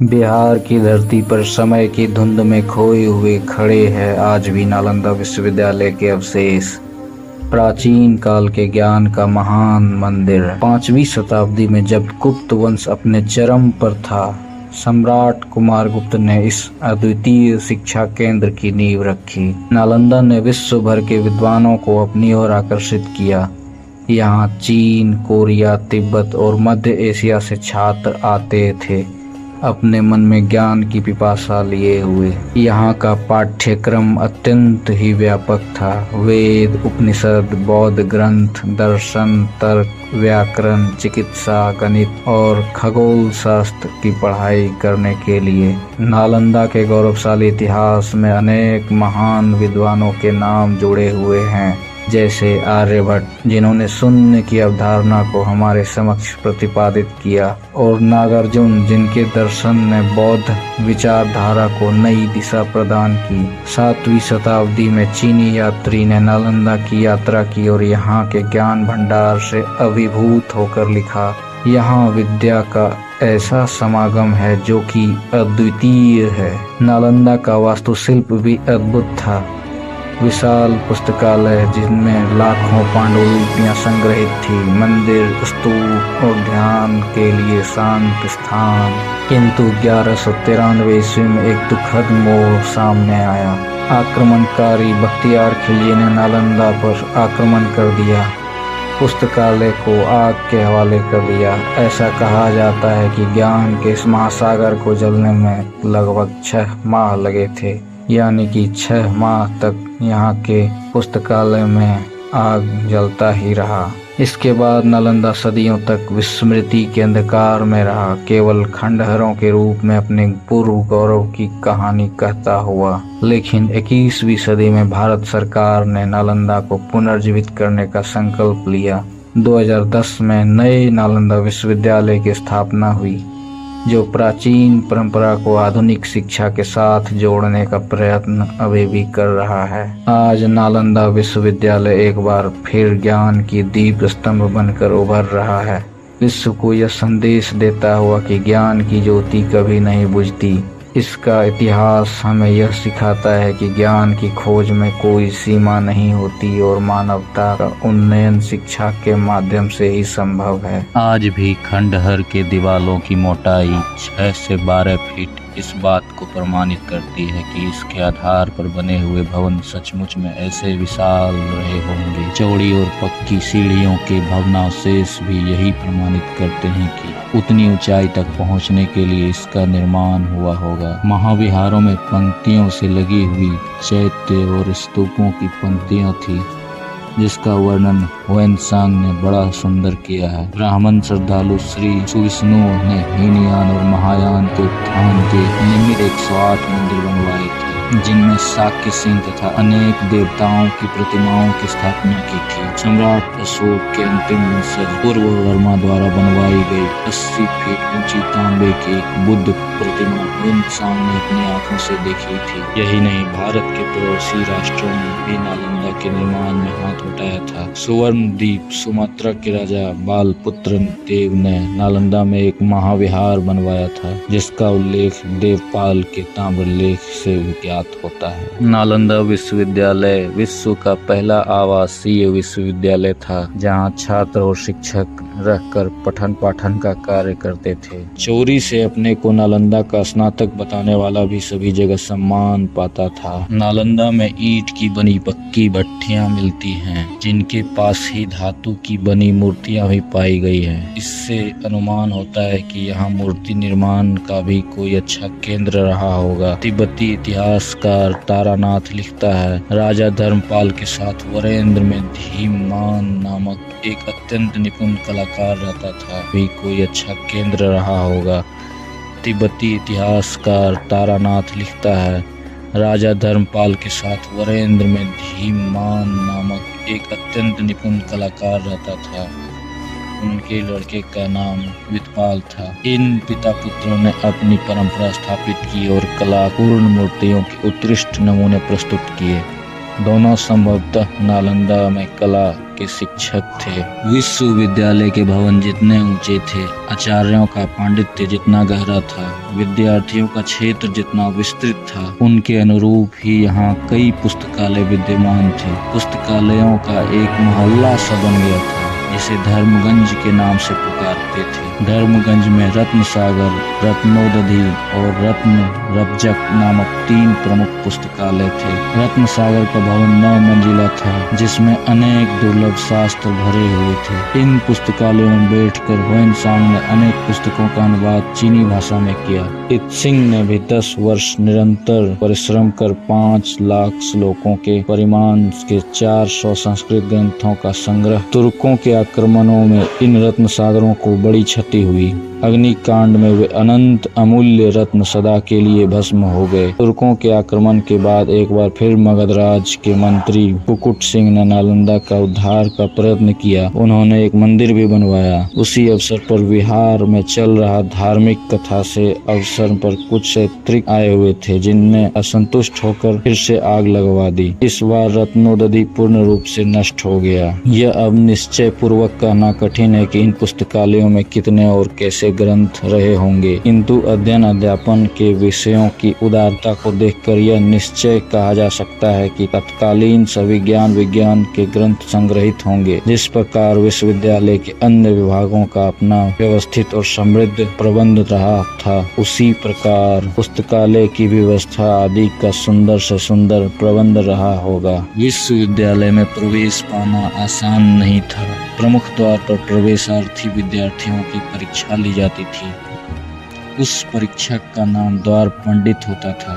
बिहार की धरती पर समय की धुंध में खोए हुए खड़े हैं आज भी नालंदा विश्वविद्यालय के अवशेष। प्राचीन काल के ज्ञान का महान मंदिर। 5वीं शताब्दी में जब गुप्त वंश अपने चरम पर था, सम्राट कुमारगुप्त ने इस अद्वितीय शिक्षा केंद्र की नींव रखी। नालंदा ने विश्व भर के विद्वानों को अपनी ओर आकर्षित किया। यहाँ चीन, कोरिया, तिब्बत और मध्य एशिया से छात्र आते थे, अपने मन में ज्ञान की पिपासा लिए हुए। यहाँ का पाठ्यक्रम अत्यंत ही व्यापक था। वेद, उपनिषद, बौद्ध ग्रंथ, दर्शन, तर्क, व्याकरण, चिकित्सा, गणित और खगोल शास्त्र की पढ़ाई करने के लिए नालंदा के गौरवशाली इतिहास में अनेक महान विद्वानों के नाम जुड़े हुए हैं, जैसे आर्यभट्ट, जिन्होंने शून्य की अवधारणा को हमारे समक्ष प्रतिपादित किया, और नागार्जुन, जिनके दर्शन ने बौद्ध विचारधारा को नई दिशा प्रदान की। 7वीं शताब्दी में चीनी यात्री ने नालंदा की यात्रा की और यहाँ के ज्ञान भंडार से अभिभूत होकर लिखा, यहाँ विद्या का ऐसा समागम है जो कि अद्वितीय है। नालंदा का वास्तुशिल्प भी अद्भुत था। विशाल पुस्तकालय जिनमें लाखों पांडुलिपियां संग्रहित थी, मंदिर, स्तूप और ध्यान के लिए शांत स्थान। किंतु 1193 ईस्वी में एक दुखद मोड़ सामने आया। आक्रमणकारी बख्तियार खिलजी ने नालंदा पर आक्रमण कर दिया, पुस्तकालय को आग के हवाले कर दिया। ऐसा कहा जाता है कि ज्ञान के इस महासागर को जलने में लगभग 6 माह लगे थे, यानी कि 6 माह तक यहाँ के पुस्तकालय में आग जलता ही रहा। इसके बाद नालंदा सदियों तक विस्मृति के अंधकार में रहा, केवल खंडहरों के रूप में अपने पूर्व गौरव की कहानी कहता हुआ। लेकिन 21वीं सदी में भारत सरकार ने नालंदा को पुनर्जीवित करने का संकल्प लिया। 2010 में नए नालंदा विश्वविद्यालय की स्थापना हुई, जो प्राचीन परंपरा को आधुनिक शिक्षा के साथ जोड़ने का प्रयत्न अभी भी कर रहा है। आज नालंदा विश्वविद्यालय एक बार फिर ज्ञान की दीप स्तंभ बनकर उभर रहा है, विश्व को यह संदेश देता हुआ कि ज्ञान की ज्योति कभी नहीं बुझती। इसका इतिहास हमें यह सिखाता है कि ज्ञान की खोज में कोई सीमा नहीं होती और मानवता का उन्नयन शिक्षा के माध्यम से ही संभव है। आज भी खंडहर के दीवालों की मोटाई 6 से 12 फीट इस बात को प्रमाणित करती है कि इसके आधार पर बने हुए भवन सचमुच में ऐसे विशाल रहे होंगे। चौड़ी और पक्की सीढ़ियों के भवनावशेष भी यही प्रमाणित करते हैं कि उतनी ऊंचाई तक पहुंचने के लिए इसका निर्माण हुआ होगा। महाविहारों में पंक्तियों से लगी हुई चैत्य और स्तूपों की पंक्तियां थी, जिसका वर्णन हुएनसांग ने बड़ा सुंदर किया है। ब्राह्मण श्रद्धालु श्री सुविष्णु ने हीनयान और महायान के उत्थान के निमित्त 108 मंदिर बनवाए थे, जिनमें शाक्य सिंह तथा अनेक देवताओं की प्रतिमाओं की स्थापना की थी। सम्राट अशोक के अंतिम वंशज पूर्व वर्मा द्वारा बनवाई गई 80 फीट ऊंची तांबे की बुद्ध प्रतिमा हुएनसांग ने अपनी आंखों से देखी थी। यही नहीं, भारत के पड़ोसी राष्ट्रों ने भी नालंदा के निर्माण में हाथ उठाया था। सुवर्ण द्वीप सुमात्रा के राजा बालपुत्र देव ने नालंदा में एक महाविहार बनवाया था, जिसका उल्लेख देवपाल के ताम्रलेख से ज्ञात होता है। नालंदा विश्वविद्यालय विश्व का पहला आवासीय विश्वविद्यालय था, जहां छात्र और शिक्षक रहकर पठन पाठन का कार्य करते थे। चोरी से अपने को नालंदा का स्नातक बताने वाला भी सभी जगह सम्मान पाता था। नालंदा में ईंट की बनी पक्की भट्टियां मिलती हैं, जिनके पास ही धातु की बनी मूर्तियां भी पाई गई हैं। इससे अनुमान होता है कि यहाँ मूर्ति निर्माण का भी कोई अच्छा केंद्र रहा होगा। तिब्बती इतिहासकार तारानाथ लिखता है, राजा धर्मपाल के साथ वरेंद्र में धीमान नामक एक अत्यंत निपुण कलाकार रहता था, भी कोई अच्छा केंद्र रहा होगा। तिब्बती इतिहासकार तारानाथ लिखता है, राजा धर्मपाल के साथ वरेंद्र में धीमान नामक एक अत्यंत निपुण कलाकार रहता था, उनके लड़के का नाम वितपाल था। इन पिता पुत्रों ने अपनी परंपरा स्थापित की और कलापूर्ण मूर्तियों के उत्कृष्ट नमूने प्रस्तुत किए। दोनों संभवतः नालंदा में कला के शिक्षक थे। विश्वविद्यालय के भवन जितने ऊंचे थे, आचार्यों का पांडित्य जितना गहरा था, विद्यार्थियों का क्षेत्र जितना विस्तृत था, उनके अनुरूप ही यहाँ कई पुस्तकालय विद्यमान थे। पुस्तकालयों का एक मोहल्ला सा बन गया था जिसे धर्मगंज के नाम से पुकारते थे। धर्मगंज में रत्न सागर, रत्नोदधि और रत्न रब्जक नामक 3 प्रमुख पुस्तकालय थे। रत्न सागर का भवन 9 मंजिला था जिसमें अनेक दुर्लभ शास्त्र भरे हुए थे। इन पुस्तकालयों में बैठकर ह्वेनसांग ने अनेक पुस्तकों का अनुवाद चीनी भाषा में किया। इत्सिंग ने भी 10 वर्ष निरंतर परिश्रम कर 5 लाख श्लोकों के परिमाण के 400 संस्कृत ग्रंथों का संग्रह। तुर्कों के आक्रमणों में इन रत्न सागरों को बड़ी क्षति हुई। अग्निकांड में वे अनंत अमूल्य रत्न सदा के लिए भस्म हो गए। तुर्कों के आक्रमण के बाद एक बार फिर मगधराज के मंत्री कुकुट सिंह ने नालंदा का उद्धार का प्रयत्न किया। उन्होंने एक मंदिर भी बनवाया। उसी अवसर पर बिहार में चल रहा धार्मिक कथा से अवसर पर कुछ यात्री आए हुए थे जिनने असंतुष्ट होकर फिर से आग लगवा दी। इस बार रत्नोदधि पूर्ण रूप से नष्ट हो गया। यह अब निश्चय पूर्वक कहना कठिन है कि इन पुस्तकालयों में कितने और कैसे ग्रंथ रहे होंगे, किंतु अध्ययन अध्यापन के विषयों की उदारता को देखकर यह निश्चय कहा जा सकता है कि तत्कालीन सभी ज्ञान विज्ञान के ग्रंथ संग्रहित होंगे। जिस प्रकार विश्वविद्यालय के अन्य विभागों का अपना व्यवस्थित और समृद्ध प्रबंध रहा था, उसी प्रकार पुस्तकालय की व्यवस्था आदि का सुंदर से सुंदर प्रबंध रहा होगा। विश्वविद्यालय में प्रवेश पाना आसान नहीं था। प्रमुख द्वार पर प्रवेशार्थी विद्यार्थियों की परीक्षा ली जाती थी। उस परीक्षक का नाम द्वार पंडित होता था,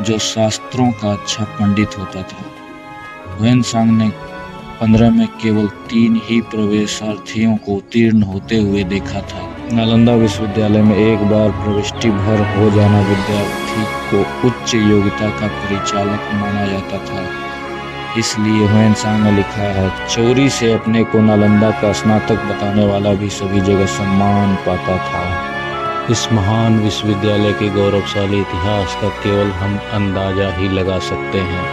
जो शास्त्रों का अच्छा पंडित होता था। ह्वेनसांग ने 15 में केवल 3 ही प्रवेशार्थियों को उत्तीर्ण होते हुए देखा था। नालंदा विश्वविद्यालय में एक बार प्रविष्टि भर हो जाना विद्यार्थी को उच्च योग्यता का परिचालक माना जाता था। इसलिए ह्वेनसांग ने लिखा है, चोरी से अपने को नालंदा का स्नातक बताने वाला भी सभी जगह सम्मान पाता था। इस महान विश्वविद्यालय के गौरवशाली इतिहास का केवल हम अंदाजा ही लगा सकते हैं।